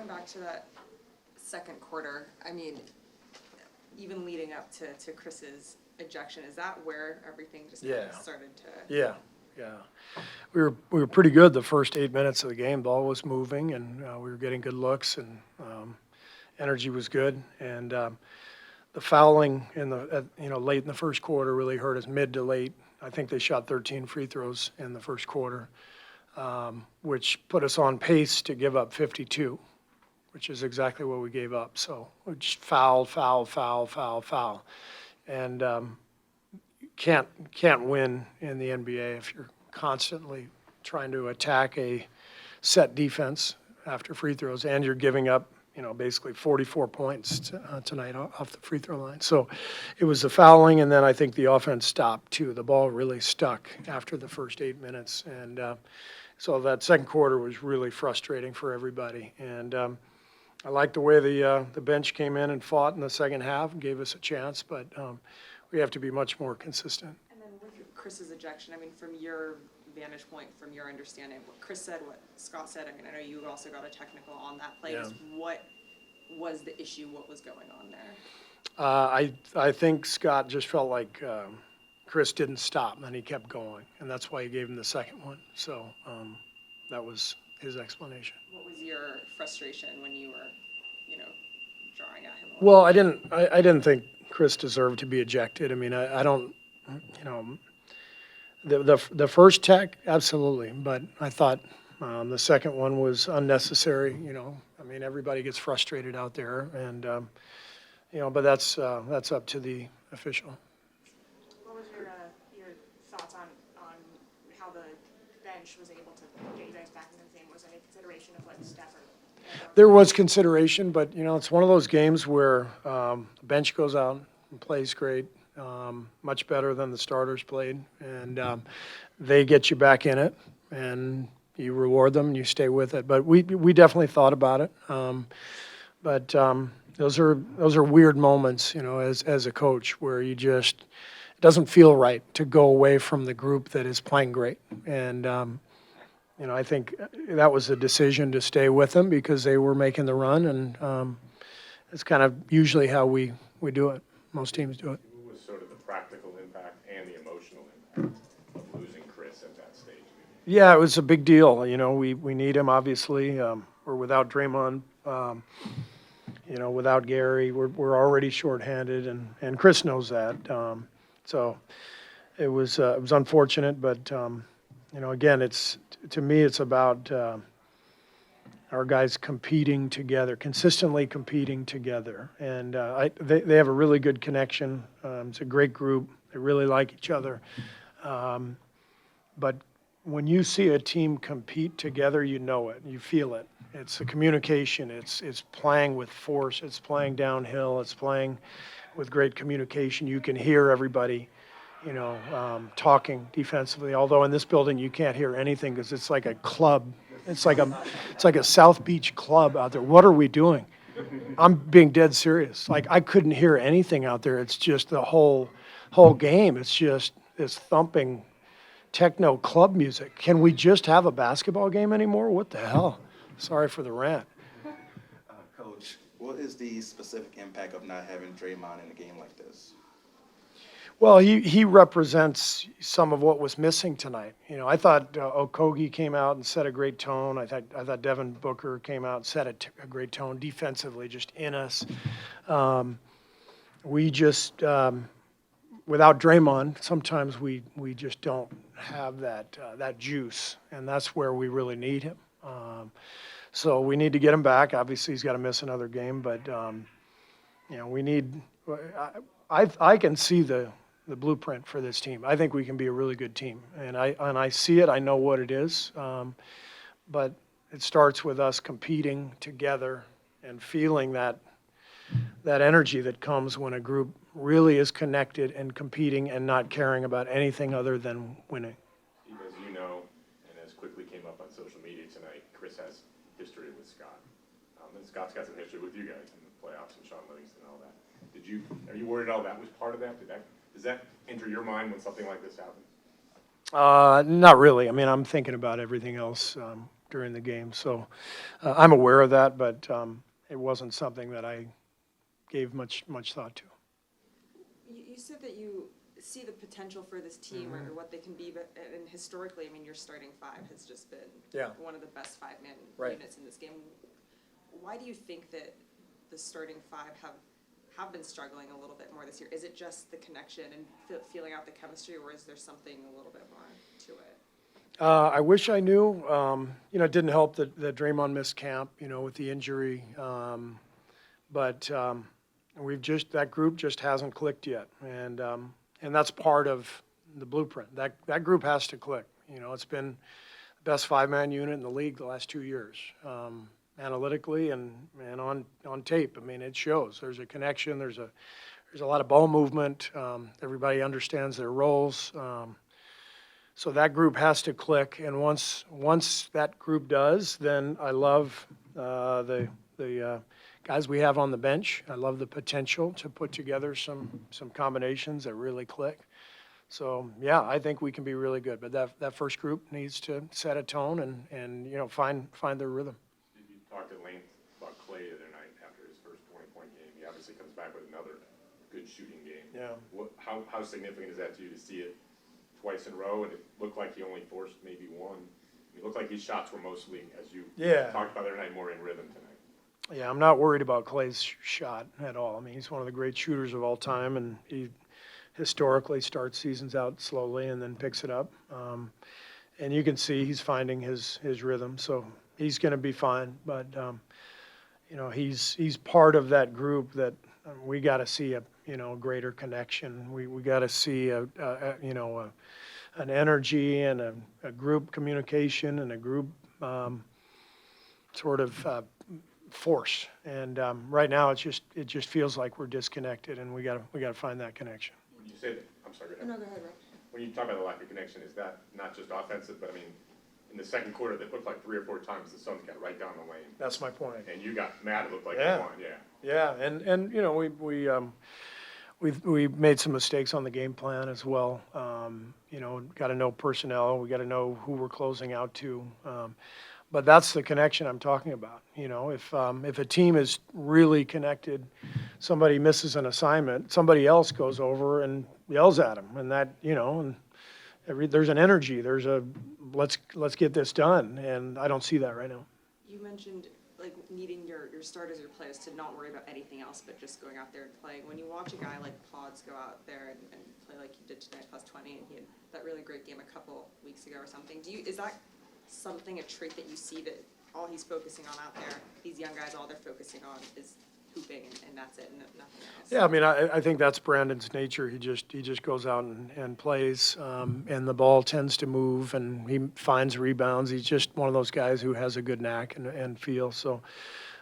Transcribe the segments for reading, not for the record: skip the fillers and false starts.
going back to that second quarter, I mean, even leading up to Chris's ejection, is that where everything just kind of started to? Yeah. We were pretty good the first 8 minutes of the game. Ball was moving, and we were getting good looks, and energy was good. And the fouling in late in the first quarter really hurt us, mid to late. I think they shot 13 free throws in the first quarter, which put us on pace to give up 52, which is exactly what we gave up. So we just foul. And can't win in the NBA if you're constantly trying to attack a set defense after free throws, and you're giving up, basically 44 points tonight off the free throw line. So it was the fouling, and then I think the offense stopped too. The ball really stuck after the first 8 minutes, and so that second quarter was really frustrating for everybody. And I like the way the bench came in and fought in the second half and gave us a chance, but we have to be much more consistent. And then with Chris's ejection, I mean, from your vantage point, from your understanding, what Chris said, what Scott said, I mean, I know you also got a technical on that play. Yeah. What was the issue? What was going on there? I think Scott just felt like Chris didn't stop, and he kept going, and that's why he gave him the second one. So that was his explanation. What was your frustration when you were, drawing at him? Well, I didn't think Chris deserved to be ejected. I mean, I don't, the first tech, absolutely, but I thought the second one was unnecessary. I mean, everybody gets frustrated out there, and but that's up to the official. What was your thoughts on how the bench was able to get you guys back in the game? Was there any consideration of Steph or? There was consideration, but it's one of those games where the bench goes out and plays great, much better than the starters played, and they get you back in it, and you reward them and you stay with it. But we definitely thought about it, but those are weird moments, as a coach, where it doesn't feel right to go away from the group that is playing great, and I think that was a decision to stay with them because they were making the run, and it's kind of usually how we do it. Most teams do it. What was sort of the practical impact and the emotional impact of losing Chris at that stage? Yeah, it was a big deal. We need him, obviously. We're without Draymond. Without Gary, we're already shorthanded, and Chris knows that. So it was unfortunate, but again, to me, it's about our guys competing together, consistently competing together, and they have a really good connection. It's a great group. They really like each other. But when you see a team compete together, you know it, you feel it. It's the communication. It's playing with force. It's playing downhill. It's playing with great communication. You can hear everybody, talking defensively. Although in this building you can't hear anything because it's like a club. It's like a South Beach club out there. What are we doing? I'm being dead serious. Like, I couldn't hear anything out there. It's just the whole game. It's just this thumping techno club music. Can we just have a basketball game anymore? What the hell? Sorry for the rant. Coach, what is the specific impact of not having Draymond in a game like this? Well, he represents some of what was missing tonight. I thought Okogie came out and set a great tone. I thought Devin Booker came out and set a great tone defensively, just in us. We just, without Draymond, sometimes we just don't have that juice, and that's where we really need him. So we need to get him back. Obviously, he's got to miss another game, but we need. I can see the blueprint for this team. I think we can be a really good team, and I see it. I know what it is, but it starts with us competing together and feeling that energy that comes when a group really is connected and competing and not caring about anything other than winning. As you know, and as quickly came up on social media tonight, Chris has history with Scott, and Scott's got some history with you guys in the playoffs and Sean Livingston and all that. Are you worried all that was part of that? Does that enter your mind when something like this happens? Not really. I mean, I'm thinking about everything else. during the game. So I'm aware of that, but it wasn't something that I gave much thought to. You said that you see the potential for this team Mm-hmm. or what they can be, but and historically, I mean, your starting five has just been Yeah. one of the best five-man Right. units in this game. Why do you think that the starting five have been struggling a little bit more this year? Is it just the connection and feeling out the chemistry, or is there something a little bit more to it? I wish I knew. It didn't help that Draymond missed camp, with the injury. But that group just hasn't clicked yet, and that's part of the blueprint. That group has to click. It's been the best five-man unit in the league the last 2 years, analytically and on tape. I mean, it shows. There's a connection. There's a lot of ball movement. Everybody understands their roles. So that group has to click, and once that group does, then I love the guys we have on the bench. I love the potential to put together some combinations that really click. So yeah, I think we can be really good. But that first group needs to set a tone and find their rhythm. You talked at length about Klay the other night after his first 20-point game. He obviously comes back with another good shooting game. Yeah. How significant is that to you to see it twice in a row? And it looked like he only forced maybe one. It looked like his shots were mostly, as you talked about the other night, more in rhythm tonight. Yeah, I'm not worried about Klay's shot at all. I mean, he's one of the great shooters of all time, and he historically starts seasons out slowly and then picks it up. And you can see he's finding his rhythm, so he's going to be fine. But he's part of that group that we got to see a greater connection. We got to see an energy and a group communication and a group sort of force. And right now it just feels like we're disconnected, and we got to find that connection. When you say that, I'm sorry, go ahead. No, go ahead, Rob. When you talk about the lack of connection, is that not just offensive, but I mean, in the second quarter, that looked like 3 or 4 times the Suns got right down the lane, That's my point. and you got mad. It looked like Yeah. you won. Yeah. Yeah, and we made some mistakes on the game plan as well. Got to know personnel. We got to know who we're closing out to. But that's the connection I'm talking about. If a team is really connected, somebody misses an assignment, somebody else goes over and yells at them, and that there's an energy. There's a let's get this done, and I don't see that right now. You mentioned like needing your starters or players to not worry about anything else but just going out there and playing. When you watch a guy like Pods go out there and play like he did tonight, plus 20, and he had that really great game a couple weeks ago or something, is that something, a trait that you see that all he's focusing on out there, these young guys, all they're focusing on is hooping and that's it, and nothing else? Yeah, I mean, I think that's Brandon's nature. He just goes out and plays, and the ball tends to move, and he finds rebounds. He's just one of those guys who has a good knack and feel. So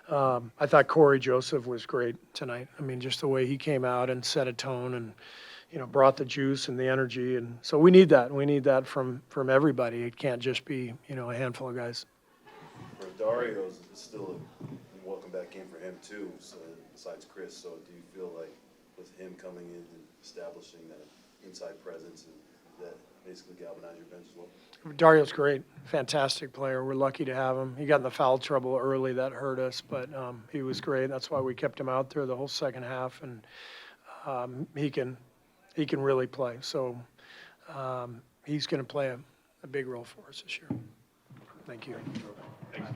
I thought Corey Joseph was great tonight. I mean, just the way he came out and set a tone and brought the juice and the energy, and so we need that. We need that from everybody. It can't just be a handful of guys. For Dario, it's still a welcome back game for him too. So besides Chris, so do you feel like with him coming in and establishing that inside presence and that basically galvanize your bench as well? Dario's great, fantastic player. We're lucky to have him. He got in the foul trouble early, that hurt us, but he was great. That's why we kept him out there the whole second half, and he can really play. So he's going to play a big role for us this year. Thank you. Thanks.